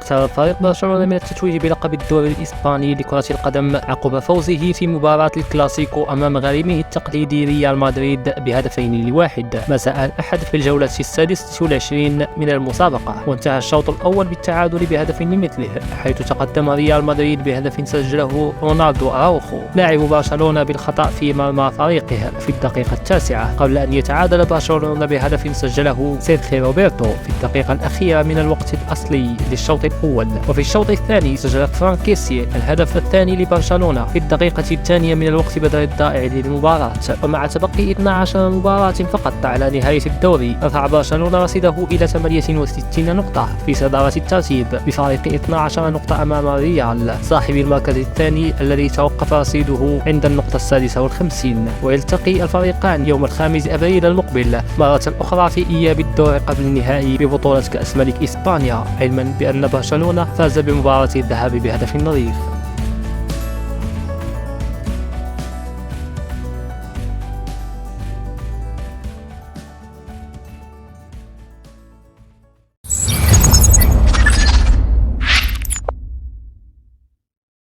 اقترب فريق برشلونة من التتويج بلقب الدوري الإسباني لكرة القدم عقب فوزه في مباراة الكلاسيكو أمام غريمه التقليدي ريال مدريد ب2-1 مساء الأحد في الجولة ال26 من المسابقة. وانتهى الشوط الأول بالتعادل بهدف لمثله، حيث تقدم ريال مدريد بهدف سجله رونالدو أراوخو لاعب برشلونة بالخطأ في مرمى فريقه في الدقيقة 9، قبل أن يتعادل برشلونة بهدف سجله سيرخيو روبرتو في الدقيقة الأخيرة من الوقت الأصلي للشوط الأول. وفي الشوط الثاني سجل فرانك كيسي الهدف الثاني لبرشلونة في الدقيقة الثانية من الوقت بدل الضائع للمباراة. ومع تبقي 12 مباراة فقط على نهاية الدوري، رفع برشلونة رصيده إلى 68 نقطة في صدارة الترتيب بفارق 12 نقطة أمام ريال صاحب المركز الثاني الذي توقف رصيده عند النقطة 56. ويلتقي الفريقان يوم 5 أبريل المقبل مرة أخرى في إياب الدور قبل النهائي ببطولة كأس ملك إسبانيا، علما بأن برشلونة فاز بمباراة الذهاب بهدف نظيف.